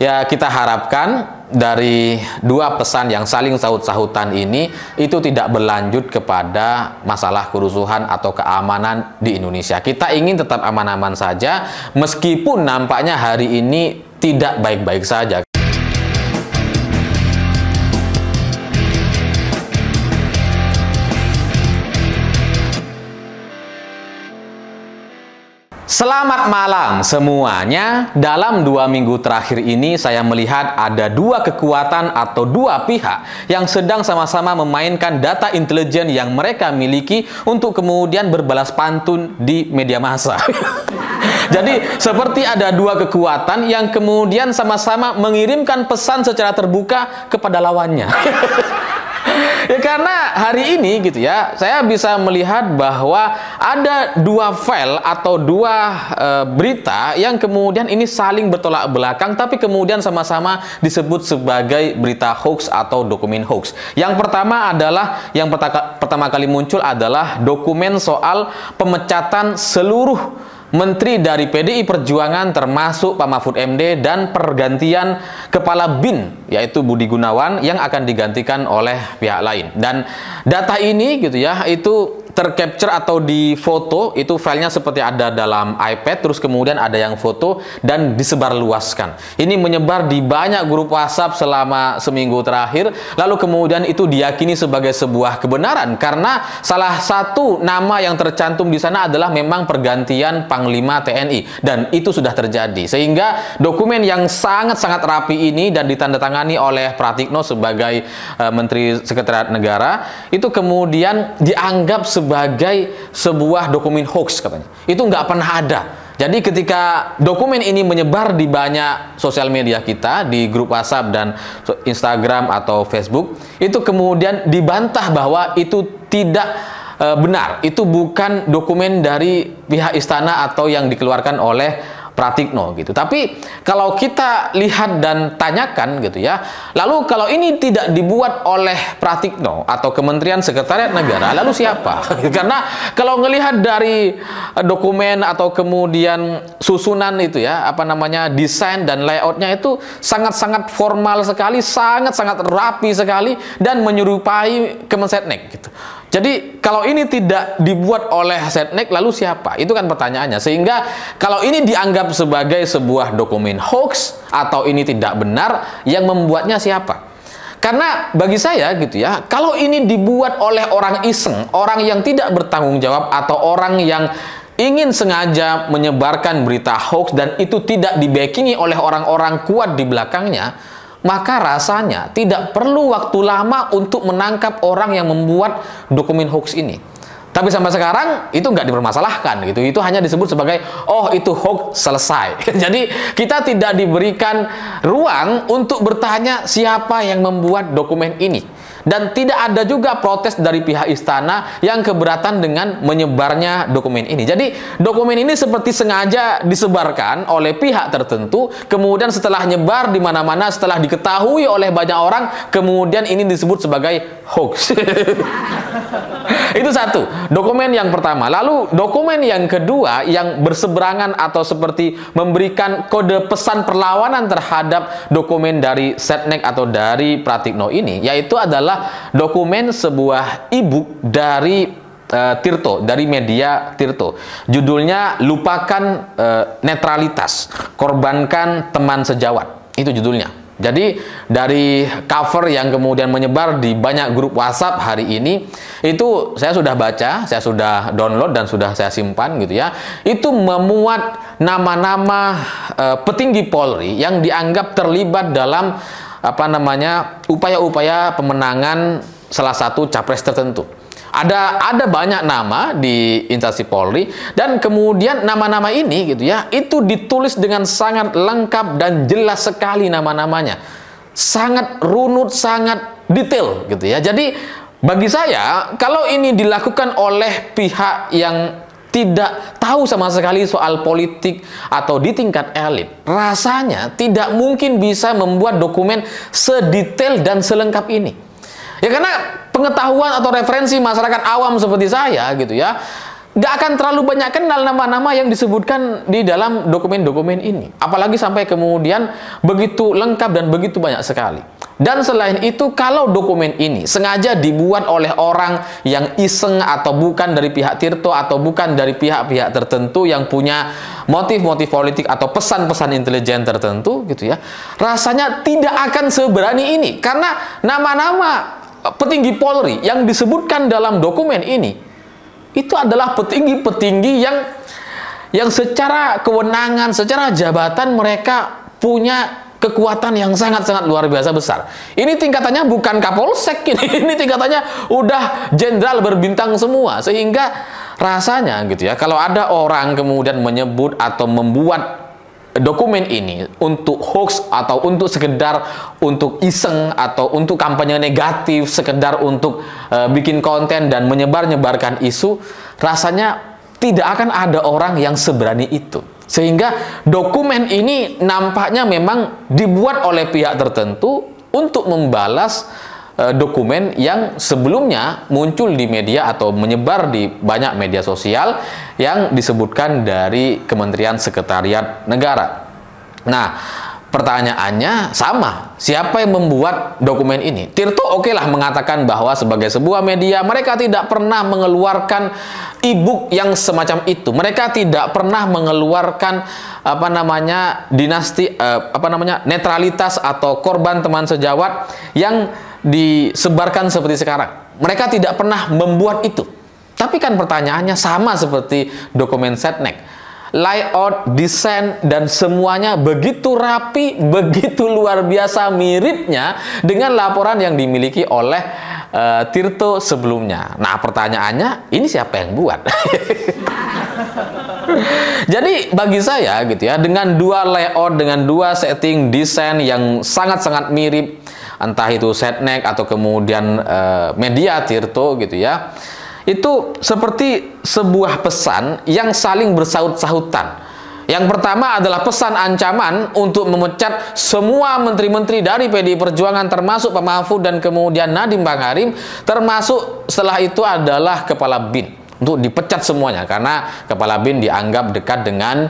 Ya, kita harapkan dari dua pesan yang saling sahut-sahutan ini itu tidak berlanjut kepada masalah kerusuhan atau keamanan di Indonesia. Kita ingin tetap aman-aman saja, meskipun nampaknya hari ini tidak baik-baik saja. Selamat malam semuanya. Dalam 2 minggu terakhir ini saya melihat ada dua kekuatan atau dua pihak yang sedang sama-sama memainkan data intelijen yang mereka miliki untuk kemudian berbalas pantun di media massa. Jadi seperti ada dua kekuatan yang kemudian sama-sama mengirimkan pesan secara terbuka kepada lawannya. Ya, karena hari ini gitu ya, saya bisa melihat bahwa ada dua file atau dua berita yang kemudian ini saling bertolak belakang, tapi kemudian sama-sama disebut sebagai berita hoax atau dokumen hoax. Yang pertama adalah, yang pertama kali muncul adalah dokumen soal pemecatan seluruh menteri dari PDI Perjuangan termasuk Pak Mahfud MD dan pergantian kepala BIN yaitu Budi Gunawan yang akan digantikan oleh pihak lain. Dan data ini gitu ya, itu tercapture atau di foto, itu filenya seperti ada dalam iPad, terus kemudian ada yang foto dan disebarluaskan. Ini menyebar di banyak grup WhatsApp selama seminggu terakhir, lalu kemudian itu diyakini sebagai sebuah kebenaran karena salah satu nama yang tercantum di sana adalah memang pergantian Panglima TNI, dan itu sudah terjadi. Sehingga dokumen yang sangat-sangat rapi ini dan ditandatangani oleh Pratikno sebagai Menteri Sekretariat Negara, itu kemudian dianggap sebagai sebuah dokumen hoax katanya. Itu nggak pernah ada. Jadi ketika dokumen ini menyebar di banyak sosial media kita, di grup WhatsApp dan Instagram atau Facebook, itu kemudian dibantah bahwa itu tidak benar. Itu bukan dokumen dari pihak istana atau yang dikeluarkan oleh Pratikno gitu. Tapi kalau kita lihat dan tanyakan gitu ya, lalu kalau ini tidak dibuat oleh Pratikno atau Kementerian Sekretariat Negara, lalu siapa? Karena kalau melihat dari dokumen atau kemudian susunan itu ya, apa namanya, desain dan layoutnya itu sangat-sangat formal sekali, sangat-sangat rapi sekali dan menyerupai Kemensetnek gitu. Jadi kalau ini tidak dibuat oleh Setnek, lalu siapa? Itu kan pertanyaannya. Sehingga kalau ini dianggap sebagai sebuah dokumen hoax atau ini tidak benar, yang membuatnya siapa? Karena bagi saya gitu ya, kalau ini dibuat oleh orang iseng, orang yang tidak bertanggung jawab atau orang yang ingin sengaja menyebarkan berita hoax dan itu tidak dibackingi oleh orang-orang kuat di belakangnya, maka rasanya tidak perlu waktu lama untuk menangkap orang yang membuat dokumen hoax ini. Tapi sampai sekarang itu nggak dipermasalahkan gitu. Itu hanya disebut sebagai, oh itu hoax, selesai. Jadi kita tidak diberikan ruang untuk bertanya siapa yang membuat dokumen ini. Dan tidak ada juga protes dari pihak istana yang keberatan dengan menyebarnya dokumen ini. Jadi dokumen ini seperti sengaja disebarkan oleh pihak tertentu, kemudian setelah nyebar di mana-mana, setelah diketahui oleh banyak orang, kemudian ini disebut sebagai hoax. Itu satu, dokumen yang pertama. Lalu dokumen yang kedua yang berseberangan atau seperti memberikan kode pesan perlawanan terhadap dokumen dari Setnek atau dari Pratikno ini, yaitu adalah dokumen sebuah e-book dari Tirto, dari media Tirto. Judulnya Lupakan Netralitas, Korbankan Teman Sejawat. Itu judulnya. Jadi dari cover yang kemudian menyebar di banyak grup WhatsApp hari ini, itu saya sudah baca, saya sudah download dan sudah saya simpan gitu ya. Itu memuat nama-nama petinggi Polri yang dianggap terlibat dalam apa namanya, upaya-upaya pemenangan salah satu capres tertentu. Ada banyak nama di instansi Polri, dan kemudian nama-nama ini gitu ya, itu ditulis dengan sangat lengkap dan jelas sekali nama-namanya. Sangat runut, sangat detail gitu ya. Jadi bagi saya, kalau ini dilakukan oleh pihak yang tidak tahu sama sekali soal politik atau di tingkat elit, rasanya tidak mungkin bisa membuat dokumen sedetail dan selengkap ini. Ya karena pengetahuan atau referensi masyarakat awam seperti saya gitu ya, nggak akan terlalu banyak kenal nama-nama yang disebutkan di dalam dokumen-dokumen ini. Apalagi sampai kemudian begitu lengkap dan begitu banyak sekali. Dan selain itu, kalau dokumen ini sengaja dibuat oleh orang yang iseng atau bukan dari pihak Tirto atau bukan dari pihak-pihak tertentu yang punya motif-motif politik atau pesan-pesan intelijen tertentu gitu ya, rasanya tidak akan seberani ini. Karena nama-nama petinggi Polri yang disebutkan dalam dokumen ini itu adalah petinggi-petinggi yang secara kewenangan, secara jabatan mereka punya kekuatan yang sangat-sangat luar biasa besar. Ini tingkatannya bukan Kapolsek ini tingkatannya udah jenderal berbintang semua. Sehingga rasanya gitu ya, kalau ada orang kemudian menyebut atau membuat dokumen ini untuk hoax atau untuk sekedar untuk iseng atau untuk kampanye negatif, sekedar untuk bikin konten dan menyebar-nyebarkan isu, rasanya tidak akan ada orang yang seberani itu. Sehingga dokumen ini nampaknya memang dibuat oleh pihak tertentu untuk membalas dokumen yang sebelumnya muncul di media atau menyebar di banyak media sosial yang disebutkan dari Kementerian Sekretariat Negara. Nah, pertanyaannya sama, siapa yang membuat dokumen ini? Tirto okelah mengatakan bahwa sebagai sebuah media mereka tidak pernah mengeluarkan e-book yang semacam itu. Mereka tidak pernah mengeluarkan netralitas atau korban teman sejawat yang disebarkan seperti sekarang. Mereka tidak pernah membuat itu. Tapi kan pertanyaannya sama seperti dokumen Setnek. Layout, desain, dan semuanya begitu rapi, begitu luar biasa miripnya dengan laporan yang dimiliki oleh Tirto sebelumnya. Nah, pertanyaannya, ini siapa yang buat? Jadi bagi saya gitu ya, dengan dua layout, dengan dua setting desain yang sangat-sangat mirip, entah itu Setnek atau kemudian media Tirto gitu ya, itu seperti sebuah pesan yang saling bersaut-sahutan. Yang pertama adalah pesan ancaman untuk memecat semua menteri-menteri dari PDI Perjuangan, termasuk Pak Mahfud dan kemudian Nadiem Makarim, termasuk setelah itu adalah Kepala BIN, untuk dipecat semuanya karena Kepala BIN dianggap dekat dengan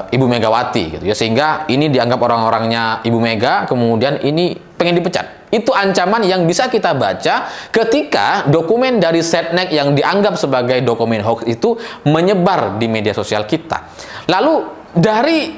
Ibu Megawati gitu ya, sehingga ini dianggap orang-orangnya Ibu Mega, kemudian ini pengen dipecat. Itu ancaman yang bisa kita baca ketika dokumen dari Setnek yang dianggap sebagai dokumen hoax itu menyebar di media sosial kita. Lalu dari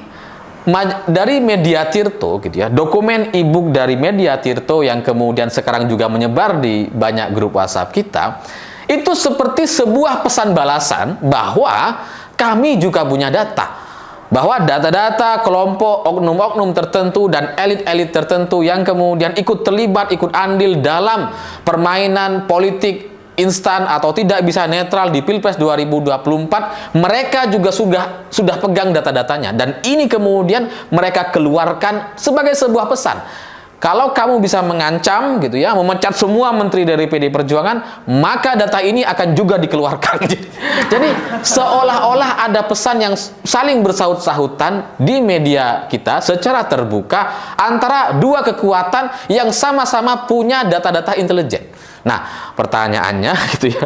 media Tirto gitu ya, dokumen e-book dari media Tirto yang kemudian sekarang juga menyebar di banyak grup WhatsApp kita, itu seperti sebuah pesan balasan bahwa kami juga punya data, bahwa data-data kelompok oknum-oknum tertentu dan elit-elit tertentu yang kemudian ikut terlibat, ikut andil dalam permainan politik instan atau tidak bisa netral di Pilpres 2024, mereka juga sudah pegang data-datanya, dan ini kemudian mereka keluarkan sebagai sebuah pesan. Kalau kamu bisa mengancam gitu ya, memecat semua menteri dari PDI Perjuangan, maka data ini akan juga dikeluarkan. Jadi seolah-olah ada pesan yang saling bersaut-sahutan di media kita secara terbuka antara dua kekuatan yang sama-sama punya data-data intelijen. Nah, pertanyaannya gitu ya,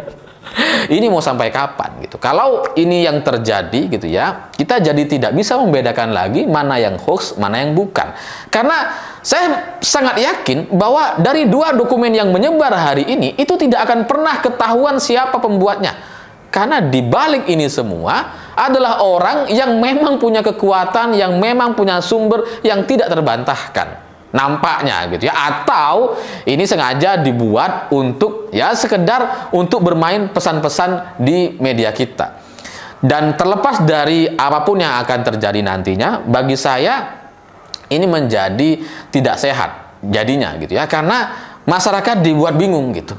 ini mau sampai kapan gitu? Kalau ini yang terjadi gitu ya, kita jadi tidak bisa membedakan lagi mana yang hoax, mana yang bukan. Karena saya sangat yakin bahwa dari dua dokumen yang menyebar hari ini, itu tidak akan pernah ketahuan siapa pembuatnya. Karena di balik ini semua adalah orang yang memang punya kekuatan, yang memang punya sumber yang tidak terbantahkan. Nampaknya gitu ya, atau ini sengaja dibuat untuk ya sekedar untuk bermain pesan-pesan di media kita. Dan terlepas dari apapun yang akan terjadi nantinya, bagi saya ini menjadi tidak sehat jadinya gitu ya, karena masyarakat dibuat bingung gitu.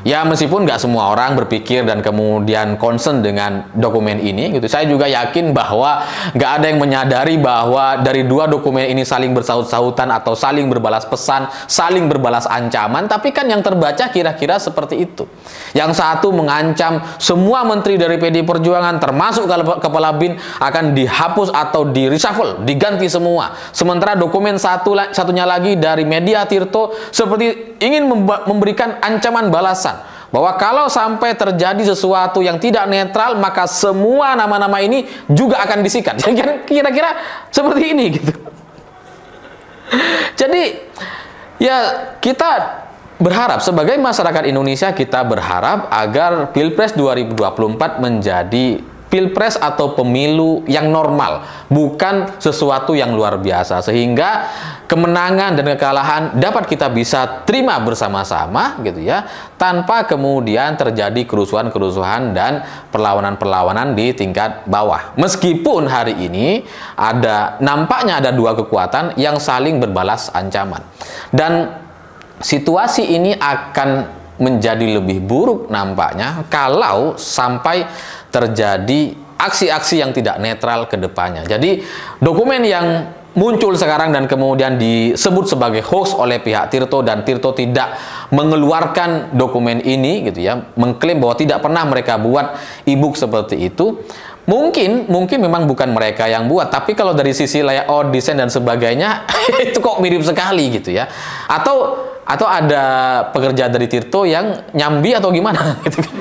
Ya meskipun nggak semua orang berpikir dan kemudian concern dengan dokumen ini gitu. Saya juga yakin bahwa nggak ada yang menyadari bahwa dari dua dokumen ini saling bersaut-sautan atau saling berbalas pesan, saling berbalas ancaman. Tapi kan yang terbaca kira-kira seperti itu. Yang satu mengancam semua menteri dari PDI Perjuangan termasuk Kepala BIN akan dihapus atau di-reshuffle, diganti semua. Sementara dokumen satunya lagi dari media Tirto seperti ingin memberikan ancaman balasan bahwa kalau sampai terjadi sesuatu yang tidak netral, maka semua nama-nama ini juga akan disikat. Kira-kira seperti ini gitu. Jadi ya kita berharap sebagai masyarakat Indonesia, kita berharap agar Pilpres 2024 menjadi Pilpres atau pemilu yang normal, bukan sesuatu yang luar biasa, sehingga kemenangan dan kekalahan dapat kita bisa terima bersama-sama gitu ya, tanpa kemudian terjadi kerusuhan-kerusuhan dan perlawanan-perlawanan di tingkat bawah. Meskipun hari ini nampaknya ada dua kekuatan yang saling berbalas ancaman, dan situasi ini akan menjadi lebih buruk nampaknya kalau sampai terjadi aksi-aksi yang tidak netral ke depannya. Jadi dokumen yang muncul sekarang dan kemudian disebut sebagai hoax oleh pihak Tirto, dan Tirto tidak mengeluarkan dokumen ini gitu ya, mengklaim bahwa tidak pernah mereka buat e-book seperti itu. Mungkin memang bukan mereka yang buat, tapi kalau dari sisi layout, desain dan sebagainya itu kok mirip sekali gitu ya. Atau ada pekerja dari Tirto yang nyambi atau gimana gitu kan.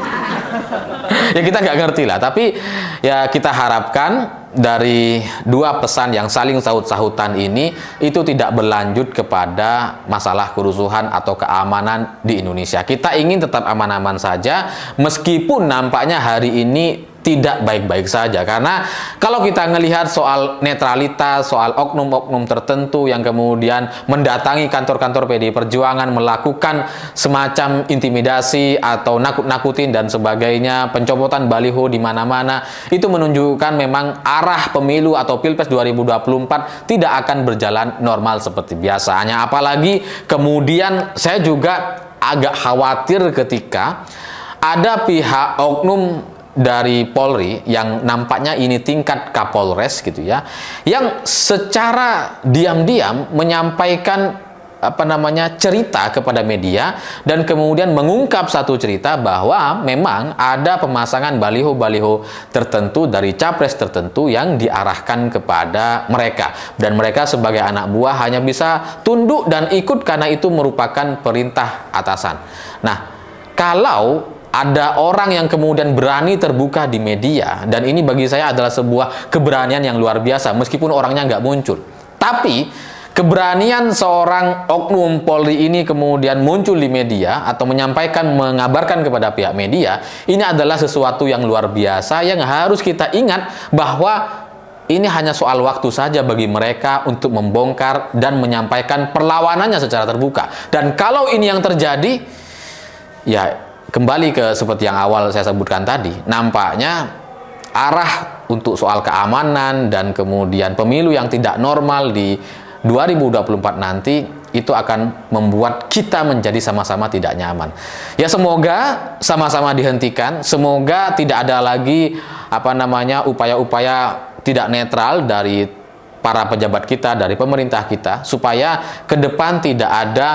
Ya kita nggak ngerti lah, tapi ya kita harapkan dari dua pesan yang saling sahut-sahutan ini itu tidak berlanjut kepada masalah kerusuhan atau keamanan di Indonesia. Kita ingin tetap aman-aman saja, meskipun nampaknya hari ini tidak baik-baik saja. Karena kalau kita melihat soal netralitas, soal oknum-oknum tertentu yang kemudian mendatangi kantor-kantor PDI Perjuangan, melakukan semacam intimidasi atau nakut-nakutin dan sebagainya, pencopotan baliho di mana-mana, itu menunjukkan memang arah pemilu atau Pilpres 2024 tidak akan berjalan normal seperti biasanya. Apalagi kemudian saya juga agak khawatir ketika ada pihak oknum dari Polri yang nampaknya ini tingkat Kapolres gitu ya, yang secara diam-diam menyampaikan cerita kepada media, dan kemudian mengungkap satu cerita bahwa memang ada pemasangan baliho-baliho tertentu dari capres tertentu yang diarahkan kepada mereka, dan mereka sebagai anak buah hanya bisa tunduk dan ikut karena itu merupakan perintah atasan. Nah, kalau ada orang yang kemudian berani terbuka di media, dan ini bagi saya adalah sebuah keberanian yang luar biasa, meskipun orangnya nggak muncul. Tapi keberanian seorang oknum Polri ini kemudian muncul di media atau menyampaikan, mengabarkan kepada pihak media, ini adalah sesuatu yang luar biasa yang harus kita ingat bahwa ini hanya soal waktu saja bagi mereka untuk membongkar dan menyampaikan perlawanannya secara terbuka. Dan kalau ini yang terjadi, ya kembali ke seperti yang awal saya sebutkan tadi, nampaknya arah untuk soal keamanan dan kemudian pemilu yang tidak normal di 2024 nanti itu akan membuat kita menjadi sama-sama tidak nyaman. Ya semoga sama-sama dihentikan, semoga tidak ada lagi upaya-upaya tidak netral dari para pejabat kita, dari pemerintah kita, supaya ke depan tidak ada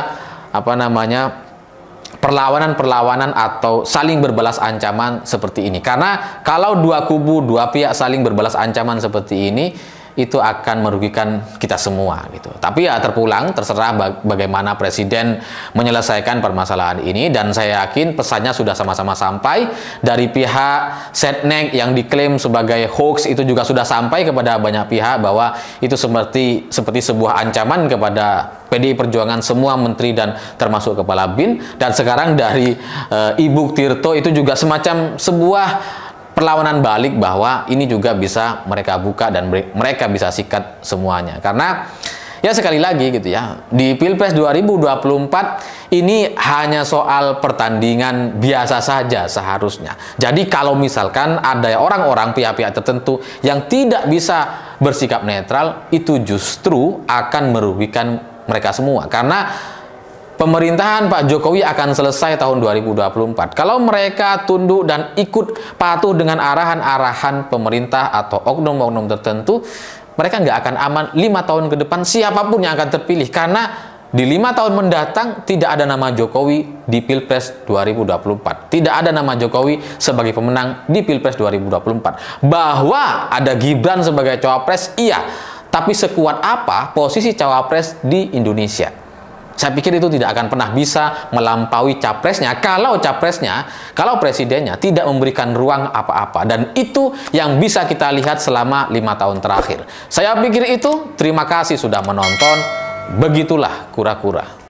perlawanan-perlawanan atau saling berbalas ancaman seperti ini. Karena kalau dua kubu, dua pihak saling berbalas ancaman seperti ini, itu akan merugikan kita semua gitu. Tapi ya terserah bagaimana Presiden menyelesaikan permasalahan ini, dan saya yakin pesannya sudah sama-sama sampai. Dari pihak Setnek yang diklaim sebagai hoax itu juga sudah sampai kepada banyak pihak bahwa itu seperti sebuah ancaman kepada PDI Perjuangan, semua menteri dan termasuk Kepala BIN. Dan sekarang dari Ibu Tirto itu juga semacam sebuah perlawanan balik bahwa ini juga bisa mereka buka dan mereka bisa sikat semuanya. Karena ya sekali lagi gitu ya, di Pilpres 2024 ini hanya soal pertandingan biasa saja seharusnya. Jadi kalau misalkan ada orang-orang, pihak-pihak tertentu yang tidak bisa bersikap netral, itu justru akan merugikan mereka semua. Karena pemerintahan Pak Jokowi akan selesai tahun 2024. Kalau mereka tunduk dan ikut patuh dengan arahan-arahan pemerintah atau oknum-oknum tertentu, mereka nggak akan aman 5 tahun ke depan siapapun yang akan terpilih. Karena di 5 tahun mendatang tidak ada nama Jokowi di Pilpres 2024. Tidak ada nama Jokowi sebagai pemenang di Pilpres 2024. Bahwa ada Gibran sebagai cawapres, iya. Tapi sekuat apa posisi cawapres di Indonesia? Saya pikir itu tidak akan pernah bisa melampaui capresnya kalau presidennya tidak memberikan ruang apa-apa. Dan itu yang bisa kita lihat selama 5 tahun terakhir. Saya pikir itu. Terima kasih sudah menonton. Begitulah kura-kura.